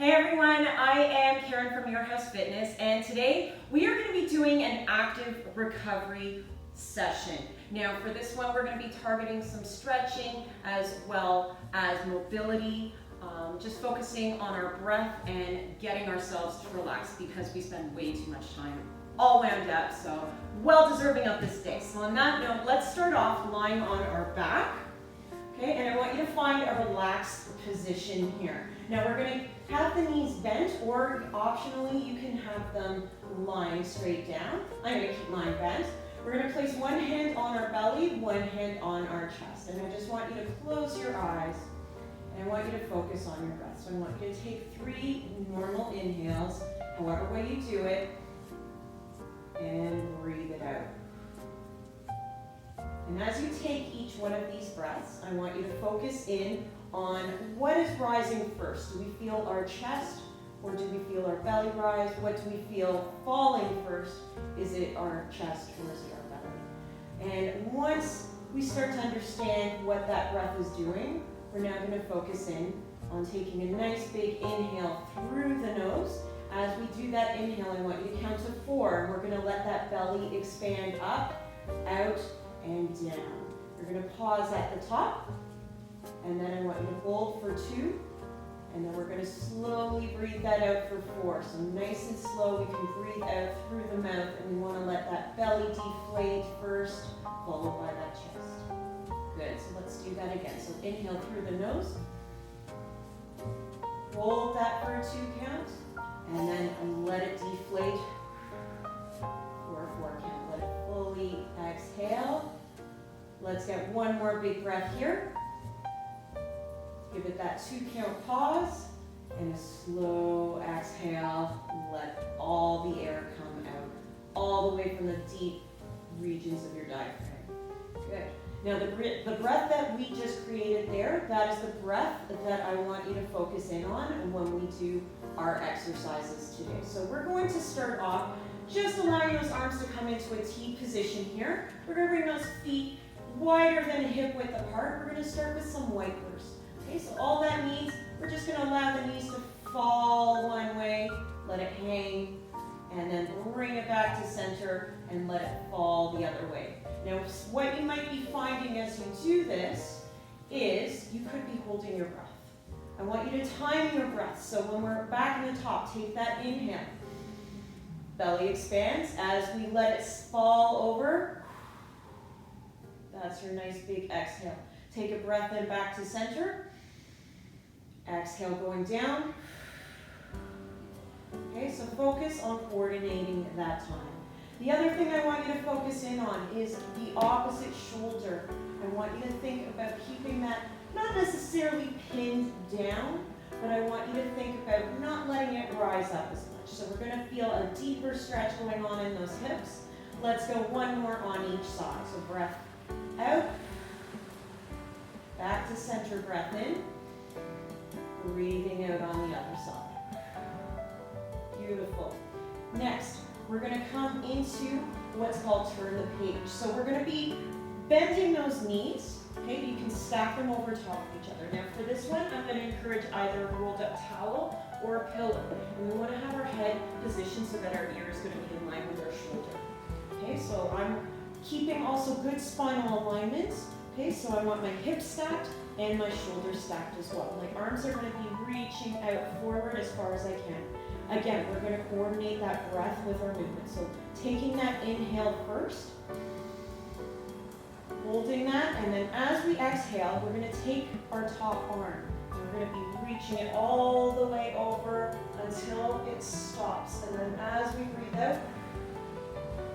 Hey everyone, I am Karen from Your House Fitness, and today we are going to be doing an active recovery session. Now for this one we're going to be targeting some stretching as well as mobility, just focusing on our breath and getting ourselves to relax because we spend way too much time all wound up, so well deserving of this day. So on that note, let's start off lying on our back. Okay, and I want you to find a relaxed position here. Now we're going to have the knees bent, or optionally you can have them lying straight down. I'm going to keep mine bent. We're going to place one hand on our belly, one hand on our chest. And I just want you to close your eyes, and I want you to focus on your breath. So I want you to take 3 normal inhales, however way you do it, and breathe it out. And as you take each one of these breaths, I want you to focus in on what is rising first. Do we feel our chest, or do we feel our belly rise? What do we feel falling first? Is it our chest, or is it our belly? And once we start to understand what that breath is doing, we're now going to focus in on taking a nice big inhale through the nose. As we do that inhale, I want you to count to 4. And we're going to let that belly expand up, out, and down. We're going to pause at the top, and then I want you to hold for 2, and then we're going to slowly breathe that out for 4. So nice and slow, we can breathe out through the mouth, and we want to let that belly deflate first, followed by that chest. Good, so let's do that again. So inhale through the nose, hold that for a 2 count, and then let it deflate for a 4 count. Let it fully exhale. Let's get one more big breath here. Give it that 2 count pause, and a slow exhale. Let all the air come out, all the way from the deep regions of your diaphragm. Good. Now the breath that we just created there, that is the breath that I want you to focus in on when we do our exercises today. So we're going to start off just allowing those arms to come into a T position here. We're going to bring those feet wider than hip width apart. We're going to start with some wipers. Okay, so all that means we're just going to allow the knees to fall one way, let it hang, and then bring it back to center and let it fall the other way. Now, what you might be finding as you do this is you could be holding your breath. I want you to time your breath. So when we're back in the top, take that inhale. Belly expands as we let it fall over. That's your nice big exhale. Take a breath in back to center. Exhale going down. Okay, so focus on coordinating that time. The other thing I want you to focus in on is the opposite shoulder. I want you to think about keeping that not necessarily pinned down, but I want you to think about not letting it rise up as much. So we're going to feel a deeper stretch going on in those hips. Let's go one more on each side. So breath out, back to center, breath in, breathing out on the other side. Beautiful. Next, we're going to come into what's called turn the page. So we're going to be bending those knees. Okay, you can stack them over top of each other. Now for this one, I'm going to encourage either a rolled up towel or a pillow. And we want to have our head positioned so that our ear is going to be in line with our shoulder. Okay, so I'm keeping also good spinal alignment. Okay, so I want my hips stacked and my shoulders stacked as well. My arms are going to be reaching out forward as far as I can. Again, we're going to coordinate that breath with our movement. So taking that inhale first, holding that, and then as we exhale, we're going to take our top arm. And we're going to be reaching it all the way over until it stops. And then as we breathe out,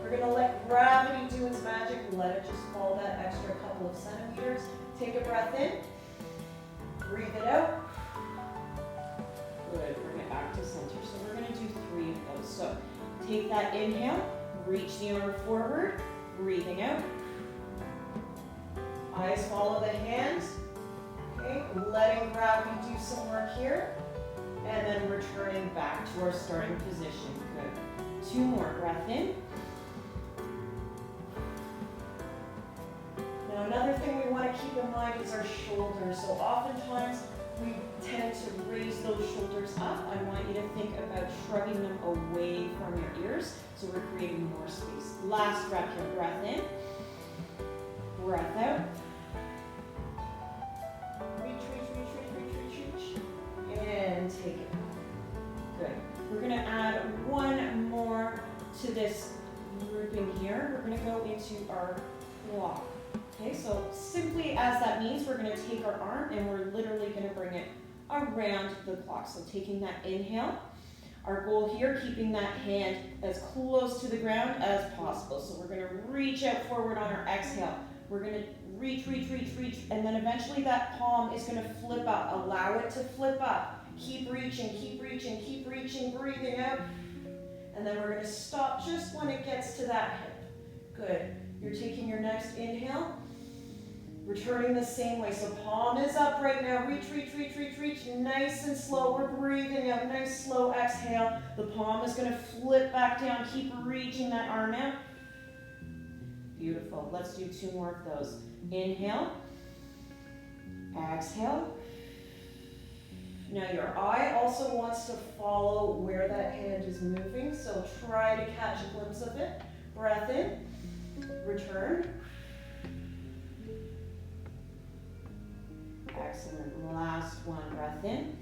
we're going to let gravity do its magic and let it just fall that extra couple of centimeters. Take a breath in, breathe it out. Good, bring it back to center. So we're going to do 3 of those. So take that inhale, reach the arm forward, breathing out. Eyes follow the hands. Okay, letting gravity do some work here. And then returning back to our starting position. Good. 2 more, breath in. Now another thing we want to keep in mind mind is our shoulders. So oftentimes we tend to raise those shoulders up. I want you to think about shrugging them away from your ears. So we're creating more space. Last breath here. Breath in. Breath out. Reach. And take it. Good. We're going to add one more to this grouping here. We're going to go into our block. Okay, so simply as that means, we're going to take our arm and we're literally going to bring it around the clock. So taking that inhale. Our goal here, keeping that hand as close to the ground as possible. So we're going to reach out forward on our exhale. We're going to reach, and then eventually that palm is going to flip up. Allow it to flip up. Keep reaching, breathing out. And then we're going to stop just when it gets to that hip. Good. You're taking your next inhale. Returning the same way. So palm is up right now. Reach. Nice and slow. We're breathing out. Nice slow exhale. The palm is going to flip back down. Keep reaching that arm out. Beautiful. Let's do 2 more of those. Inhale. Exhale. Now your eye also wants to follow where that hand is moving. So try to catch a glimpse of it. Breath in. Return. Excellent. Last one. Breath in.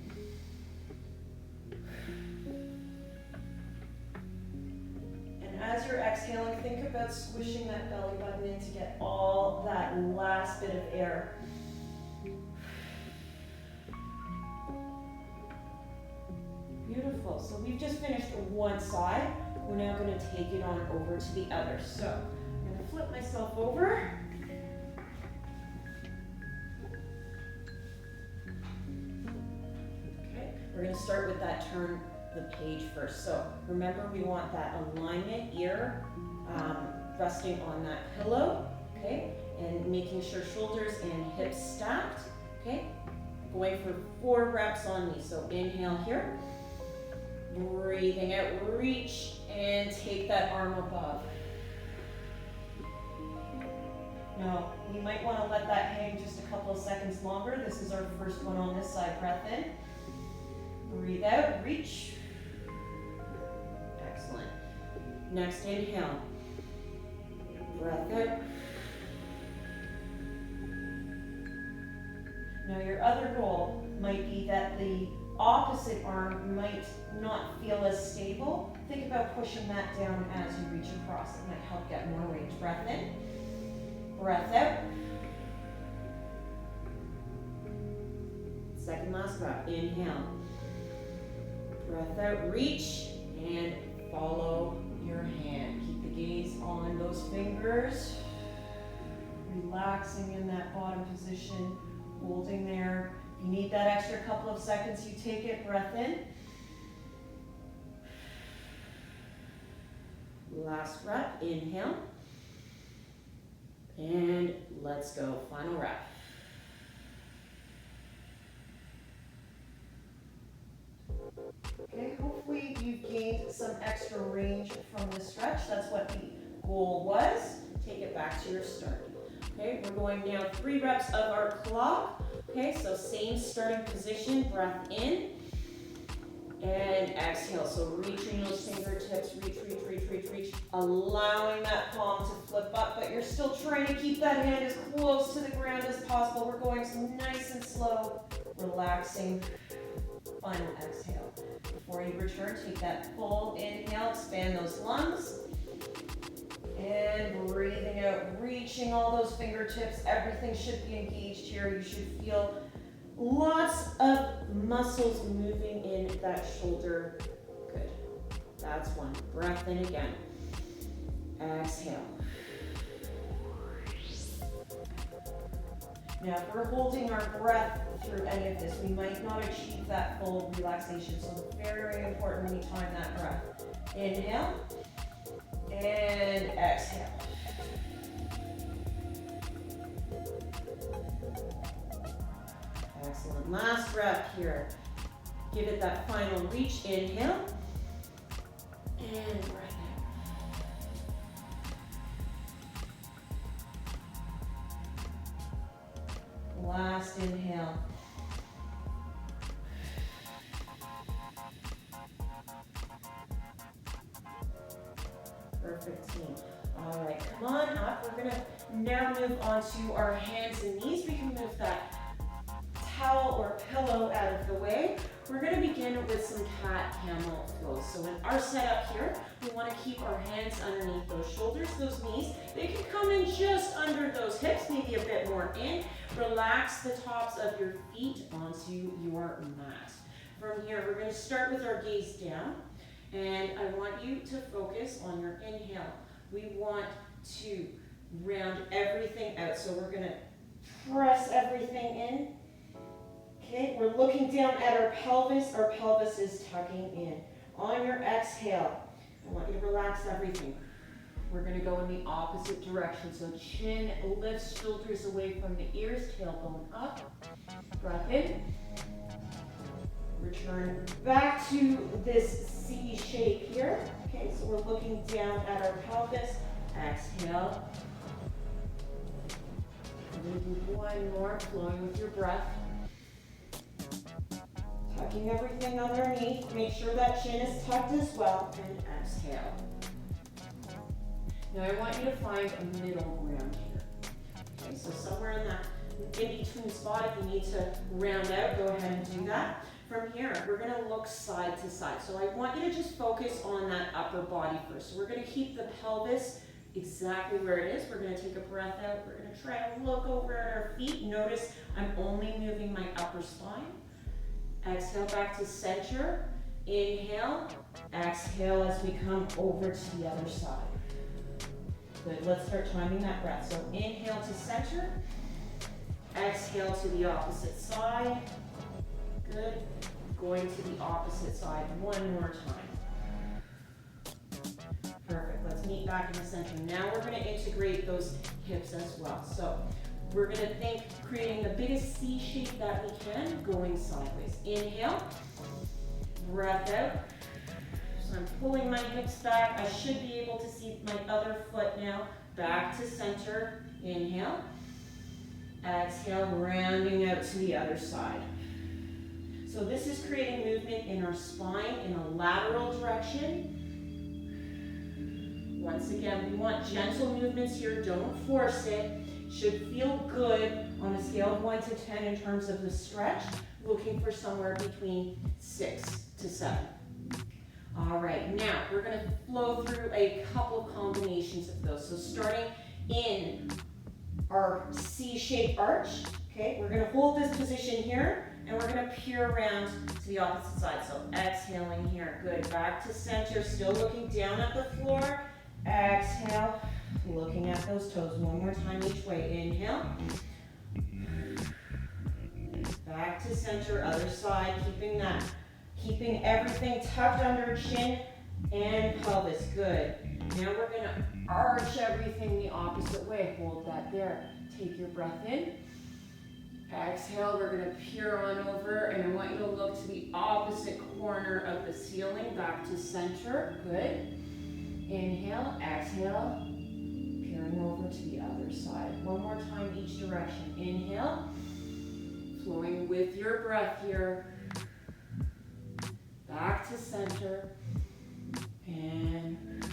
And as you're exhaling, think about squishing that belly button in to get all that last bit of air. Beautiful. So we've just finished one side. We're now going to take it on over to the other. So I'm going to flip myself over. Okay. We're going to start with that turn the page first. So remember, we want that alignment, ear resting on that pillow. Okay. And making sure shoulders and hips stacked. Okay. Going for 4 reps on me. So inhale here. Breathing out, reach, and take that arm above. Now, we might want to let that hang just a couple of seconds longer. This is our first one on this side. Breath in. Breathe out, reach. Excellent. Next inhale. Breath out. Now, your other goal might be that the opposite arm might not feel as stable. Think about pushing that down as you reach across. It might help get more range. Breath in, breath out. Second last breath. Inhale, breath out, reach, and follow your hand. Keep the gaze on those fingers. Relaxing in that bottom position, holding there. If you need that extra couple of seconds, you take it. Breath in. Last breath. Inhale. And let's go. Final rep. Okay, hopefully you've gained some extra range from this stretch. That's what the goal was. Take it back to your start. Okay, we're going now 3 reps of our clock. Okay, so same starting position, breath in, and exhale. So reaching those fingertips, reach, allowing that palm to flip up, but you're still trying to keep that hand as close to the ground as possible. We're going nice and slow, relaxing, final exhale. Before you return, take that full inhale, expand those lungs. And breathing out, reaching all those fingertips. Everything should be engaged here. You should feel lots of muscles moving in that shoulder. Good. That's one. Breath in again. Exhale. Now, if we're holding our breath through any of this, we might not achieve that full relaxation. So very important we time that breath. Inhale. And exhale. Excellent. Last breath here. Give it that final reach. Inhale. And breath out. Last inhale. Perfect, team. All right, come on up. We're gonna now move on to our hands and knees. We can move that towel or pillow out of the way. We're gonna begin with some cat camel pose. So in our setup here, we wanna keep our hands underneath those shoulders, those knees. They can come in just under those hips, maybe a bit more in. Relax the tops of your feet onto your mat. From here, we're gonna start with our gaze down. And I want you to focus on your inhale. We want to round everything out. So we're gonna press everything in. Okay, we're looking down at our pelvis. Our pelvis is tucking in. On your exhale, I want you to relax everything. We're gonna go in the opposite direction. So chin lifts, shoulders away from the ears, tailbone up. Breath in. Return back to this C shape here. Okay, so we're looking down at our pelvis. Exhale. I'm going to do one more, flowing with your breath. Tucking everything underneath. Make sure that chin is tucked as well. And exhale. Now I want you to find a middle ground here. Okay, so somewhere in that in-between spot, if you need to round out, go ahead and do that. From here, we're going to look side to side. So I want you to just focus on that upper body first. So we're going to keep the pelvis exactly where it is. We're going to take a breath out. We're going to try to look over at our feet. Notice I'm only moving my upper spine. Exhale back to center. Inhale. Exhale as we come over to the other side. Good. Let's start timing that breath. So inhale to center. Exhale to the opposite side. Good. Going to the opposite side one more time. Perfect. Let's meet back in the center. Now we're going to integrate those hips as well. So we're going to think creating the biggest C shape that we can, going sideways. Inhale. Breath out. So I'm pulling my hips back. I should be able to see my other foot now. Back to center. Inhale. Exhale, rounding out to the other side. So this is creating movement in our spine in a lateral direction. Once again, we want gentle movements here. Don't force it. Should feel good on a scale of 1 to 10 in terms of the stretch. Looking for somewhere between 6 to 7. All right, now we're going to flow through a couple combinations of those. So starting in our C-shaped arch. Okay, we're going to hold this position here. And we're going to peer around to the opposite side. So exhaling here. Good. Back to center. Still looking down at the floor. Exhale. Looking at those toes. One more time each way. Inhale. Back to center. Other side. Keeping everything tucked under chin and pelvis. Good. Now we're going to arch everything the opposite way. Hold that there. Take your breath in. Exhale, we're going to peer on over, and I want you to look to the opposite corner of the ceiling, back to center. Good. Inhale, exhale, peering over to the other side. One more time each direction. Inhale, flowing with your breath here. Back to center. And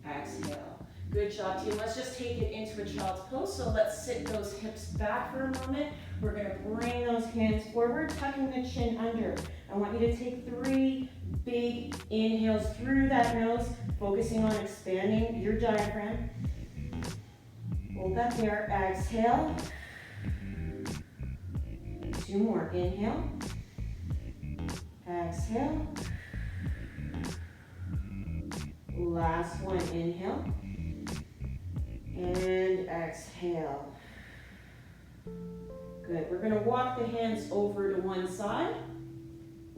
exhale. Good job, team. Let's just take it into a child's pose. So let's sit those hips back for a moment. We're going to bring those hands forward, tucking the chin under. I want you to take 3 big inhales through that nose, focusing on expanding your diaphragm. Hold that there. Exhale. 2 more. Inhale. Exhale. Last one. Inhale. And exhale. Good. We're going to walk the hands over to one side.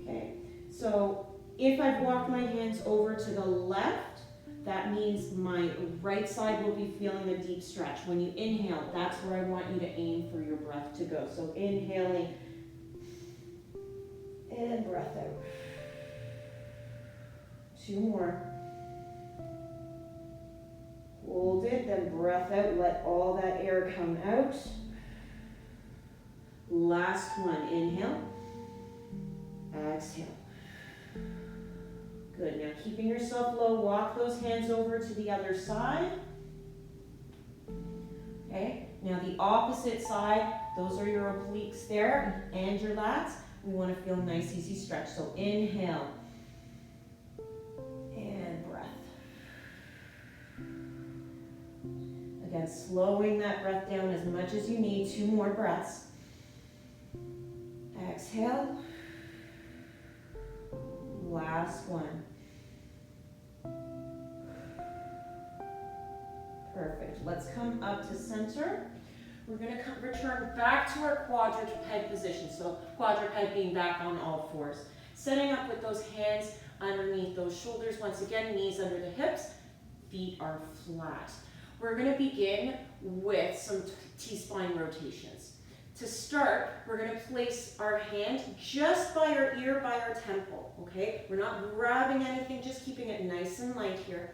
Okay. So if I've walked my hands over to the left, that means my right side will be feeling a deep stretch. When you inhale, that's where I want you to aim for your breath to go. So inhaling and breath out. 2 more. Hold it, then breath out. Let all that air come out. Last one, inhale, exhale. Good, now keeping yourself low, walk those hands over to the other side. Okay, now the opposite side, those are your obliques there and your lats. We want to feel nice, easy stretch. So inhale and breath. Again, slowing that breath down as much as you need. 2 more breaths. Exhale. Last one. Perfect. Let's come up to center. We're going to return back to our quadruped position. So quadruped being back on all fours. Setting up with those hands underneath those shoulders. Once again, knees under the hips. Feet are flat. We're going to begin with some T-spine rotations. To start, we're going to place our hand just by our ear, by our temple, okay? We're not grabbing anything, just keeping it nice and light here.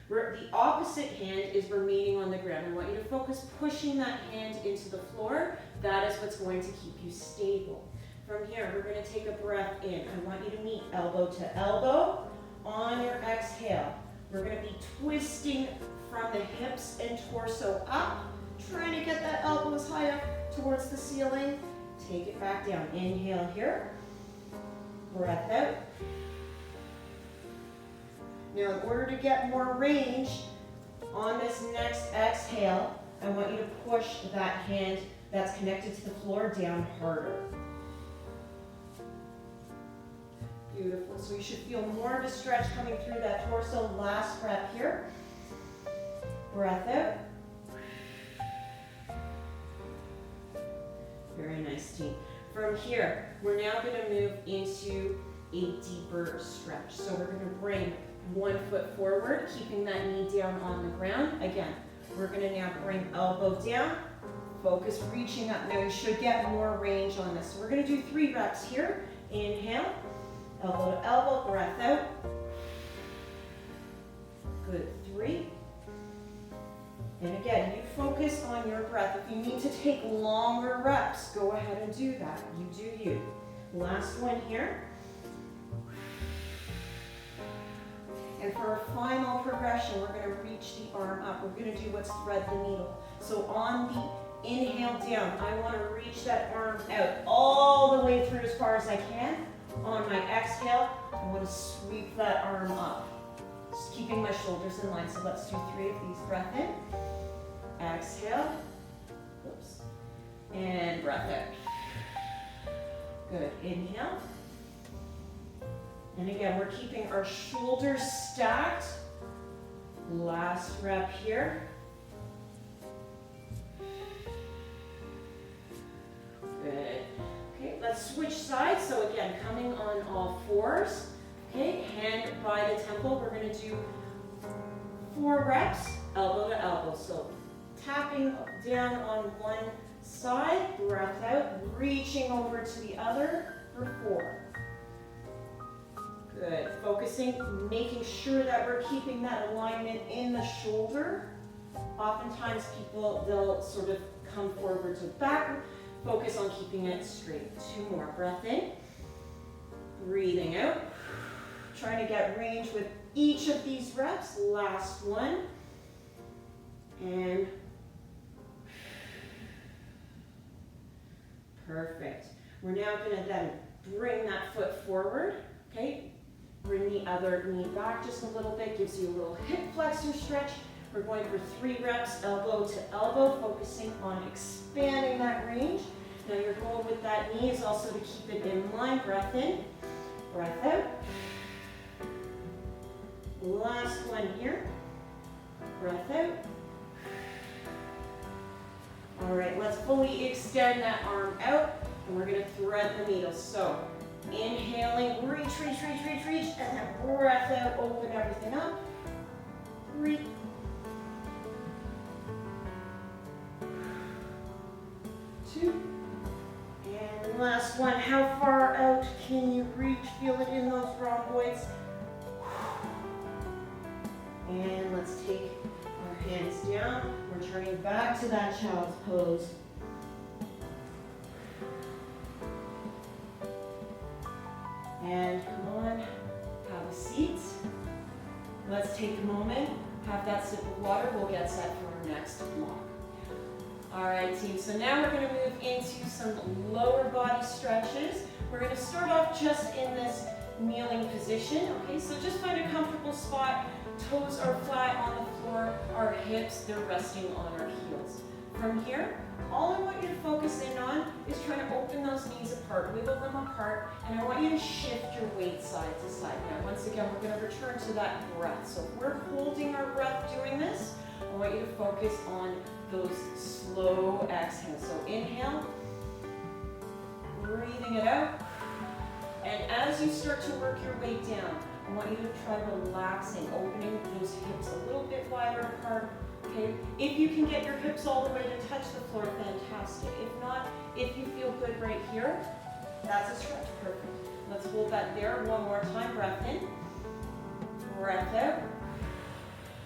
The opposite hand is remaining on the ground. I want you to focus pushing that hand into the floor. That is what's going to keep you stable. From here, we're going to take a breath in. I want you to meet elbow to elbow. On your exhale, we're going to be twisting from the hips and torso up, trying to get that elbows high up towards the ceiling. Take it back down. Inhale here. Breath out. Now, in order to get more range on this next exhale, I want you to push that hand that's connected to the floor down harder. Beautiful. So you should feel more of a stretch coming through that torso. Last breath here. Breath out. Very nice, team. From here, we're now going to move into a deeper stretch. So we're going to bring one foot forward, keeping that knee down on the ground. Again, we're going to now bring elbow down, focus reaching up. Now you should get more range on this. So we're going to do 3 reps here. Inhale, elbow to elbow, breath out. Good, 3. And again, you focus on your breath. If you need to take longer reps, go ahead and do that. You do you. Last one here. And for our final progression, we're going to reach the arm up. We're going to do what's thread the needle. So on the inhale down, I want to reach that arm out all the way through as far as I can. On my exhale, I want to sweep that arm up. Just keeping my shoulders in line. So let's do 3 of these. Breath in. Exhale. Oops. And breath out. Good. Inhale. And again, we're keeping our shoulders stacked. Last rep here. Good. Okay, let's switch sides. So again, coming on all fours. Okay, hand by the temple. We're going to do 4 reps, elbow to elbow. So tapping down on one side, breath out, reaching over to the other for 4. Good. Focusing, making sure that we're keeping that alignment in the shoulder. Oftentimes people, they'll sort of come forwards or back. Focus on keeping it straight. 2 more. Breath in. Breathing out. Trying to get range with each of these reps. Last one. And perfect. We're now going to then bring that foot forward. Okay. Bring the other knee back just a little bit. Gives you a little hip flexor stretch. We're going for 3 reps, elbow to elbow, focusing on expanding that range. Now your goal with that knee is also to keep it in line. Breath in, breath out. Last one here. Breath out. All right, let's fully extend that arm out, and we're going to thread the needle. So inhaling, reach, reach, reach, reach, reach, and then breath out, open everything up. 3. 2. And last one. How far out can you reach? Feel it in those rhomboids. And let's take our hands down. We're turning back to that child's pose. And come on, have a seat. Let's take a moment, have that sip of water. We'll get set for our next block. All right, team, so now we're gonna move into some lower body stretches. We're gonna start off just in this kneeling position, okay? So just find a comfortable spot. Toes are flat on the floor, our hips, they're resting on our heels. From here, all I want you to focus in on is trying to open those knees apart, wiggle them apart, and I want you to shift your weight side to side. Now, once again, we're gonna return to that breath. So if we're holding our breath doing this, I want you to focus on those slow exhales. So inhale, breathing it out. And as you start to work your way down, I want you to try relaxing, opening those hips a little bit wider apart. Okay? If you can get your hips all the way to touch the floor, fantastic. If not, if you feel good right here, that's a stretch. Perfect. Let's hold that there one more time. Breath in, breath out.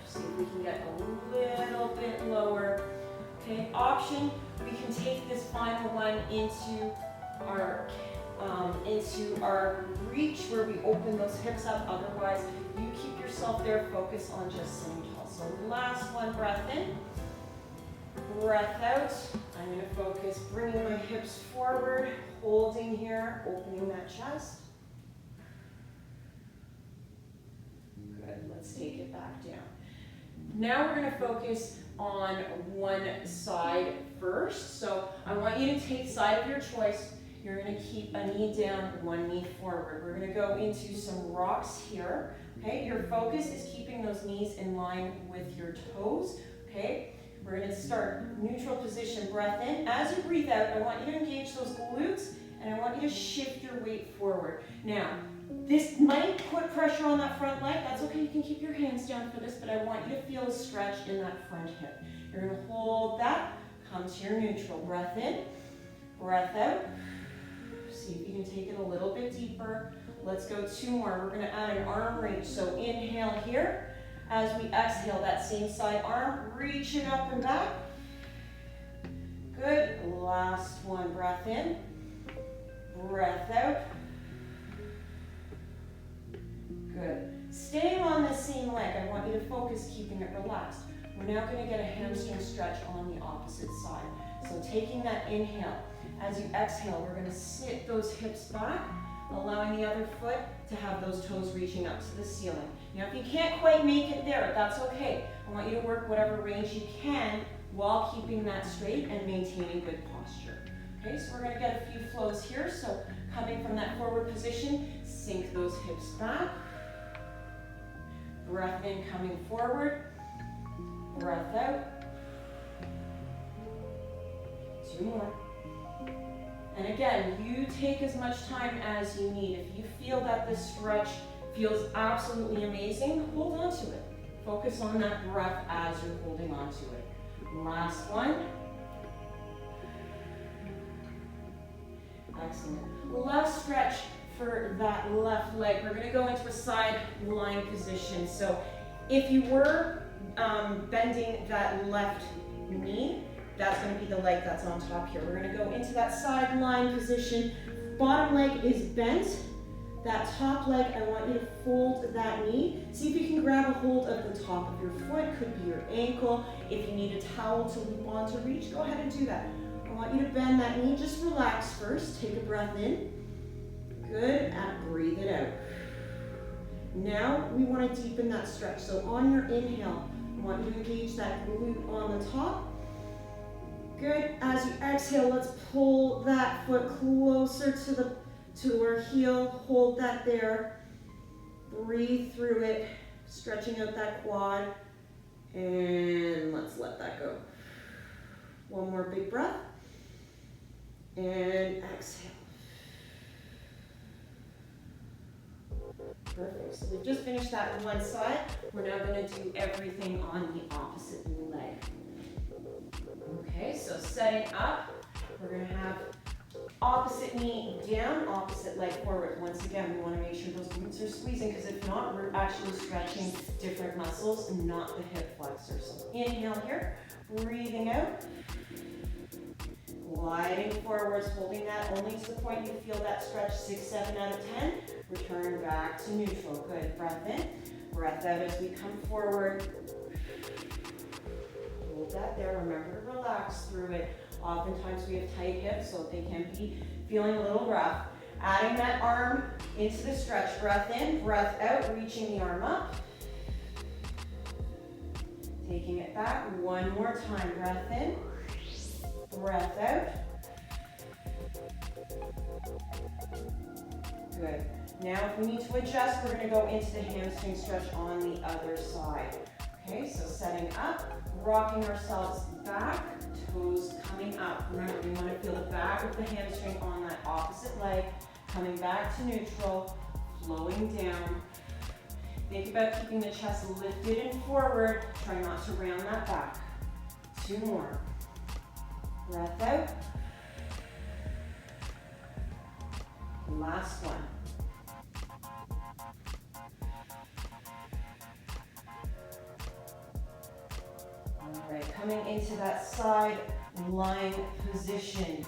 See if we can get a little bit lower. Okay, option, we can take this final one into our reach where we open those hips up. Otherwise, you keep yourself there, focus on just sitting tall. So last one, breath in, breath out. I'm going to focus bringing my hips forward, holding here, opening that chest. Good, let's take it back down. Now we're going to focus on one side first. So I want you to take side of your choice. You're going to keep a knee down, one knee forward. We're going to go into some rocks here. Okay, your focus is keeping those knees in line with your toes. Okay, we're going to start neutral position, breath in. As you breathe out, I want you to engage those glutes and I want you to shift your weight forward. Now, this might put pressure on that front leg. That's okay, you can keep your hands down for this, but I want you to feel a stretch in that front hip. You're going to hold that, come to your neutral. Breath in, breath out. See if you can take it a little bit deeper. Let's go two more. We're going to add an arm reach. So inhale here. As we exhale, that same side arm, reach it up and back. Good. Last one. Breath in, breath out. Good. Staying on the same leg, I want you to focus keeping it relaxed. We're now going to get a hamstring stretch on the opposite side. So taking that inhale, as you exhale, we're going to sit those hips back, allowing the other foot to have those toes reaching up to the ceiling. Now, if you can't quite make it there, that's okay. I want you to work whatever range you can while keeping that straight and maintaining good posture. Okay, so we're going to get a few flows here. So coming from that forward position, sink those hips back. Breath in, coming forward. Breath out. Two more. And again, you take as much time as you need. If you feel that this stretch feels absolutely amazing, hold on to it. Focus on that breath as you're holding on to it. Last one. Excellent. Last stretch for that left leg. We're going to go into a side lying position. So if you were bending that left knee, that's going to be the leg that's on top here. We're going to go into that side lying position. Bottom leg is bent. That top leg, I want you to fold that knee. See if you can grab a hold of the top of your foot. Could be your ankle. If you need a towel to loop on to reach, go ahead and do that. I want you to bend that knee. Just relax first. Take a breath in. Good. And breathe it out. Now we want to deepen that stretch. So on your inhale, I want you to engage that glute on the top. Good. As you exhale, let's pull that foot closer to our heel. Hold that there. Breathe through it, stretching out that quad. And let's let that go. One more big breath. And exhale. Perfect. So we've just finished that on one side. We're now going to do everything on the opposite leg. Okay, so setting up, we're going to have opposite knee down, opposite leg forward. Once again, we want to make sure those glutes are squeezing, because if not, we're actually stretching different muscles and not the hip flexor. So inhale here, breathing out. Gliding forwards, holding that only to the point you feel that stretch, 6, 7 out of 10. Return back to neutral. Good, breath in, breath out as we come forward. Hold that there, remember to relax through it. Oftentimes we have tight hips, so they can be feeling a little rough. Adding that arm into the stretch, breath in, breath out, reaching the arm up. Taking it back, one more time, breath in, breath out. Good. Now if we need to adjust, we're going to go into the hamstring stretch on the other side. Okay, so setting up, rocking ourselves back, toes coming up. Remember, we want to feel the back of the hamstring on that opposite leg, coming back to neutral, flowing down. Think about keeping the chest lifted and forward. Try not to round that back. 2 more. Breath out. Last one. All right, coming into that side lying position.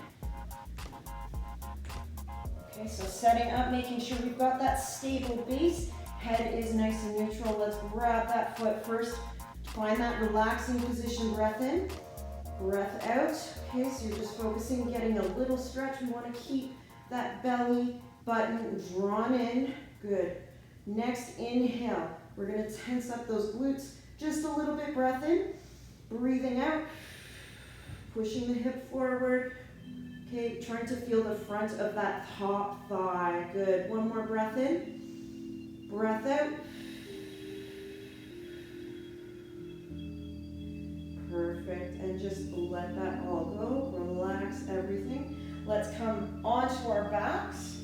Okay, so setting up, making sure we've got that stable base. Head is nice and neutral. Let's grab that foot first. Find that relaxing position. Breath in, breath out. Okay, so you're just focusing, getting a little stretch. We want to keep that belly button drawn in. Good. Next, inhale. We're going to tense up those glutes just a little bit. Breath in, breathing out, pushing the hip forward. Okay, trying to feel the front of that top thigh. Good. One more breath in. Breath out. Perfect. And just let that all go. Relax everything. Let's come onto our backs.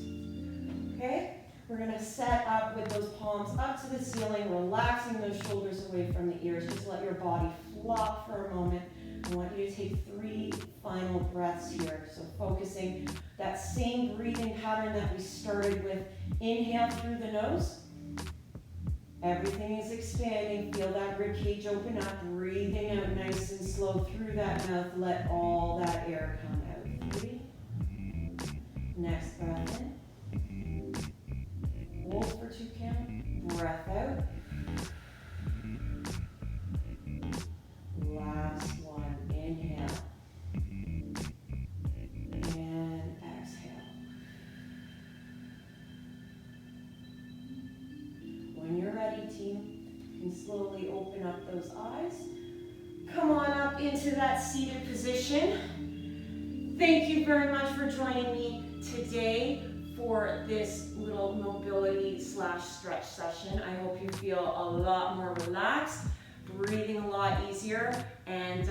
Okay? We're going to set up with those palms up to the ceiling, relaxing those shoulders away from the ears. Just let your body flop for a moment. I want you to take 3 final breaths here. So focusing that same breathing pattern that we started with. Inhale through the nose. Everything is expanding. Feel that rib cage open up. Breathing out nice and slow through that mouth. Let all that air come out. 3. Next breath in. Hold for 2 count. Breath out. Last one. Inhale. And exhale. When you're ready, team, you can slowly open up those eyes. Come on up into that seated position. Thank you very much for joining me today for this little mobility/stretch session. I hope you feel a lot more relaxed, breathing a lot easier, and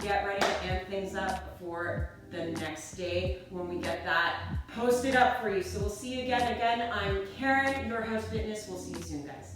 get ready to amp things up for the next day when we get that posted up for you. So we'll see you again. I'm Karen, Your House Fitness. We'll see you soon, guys.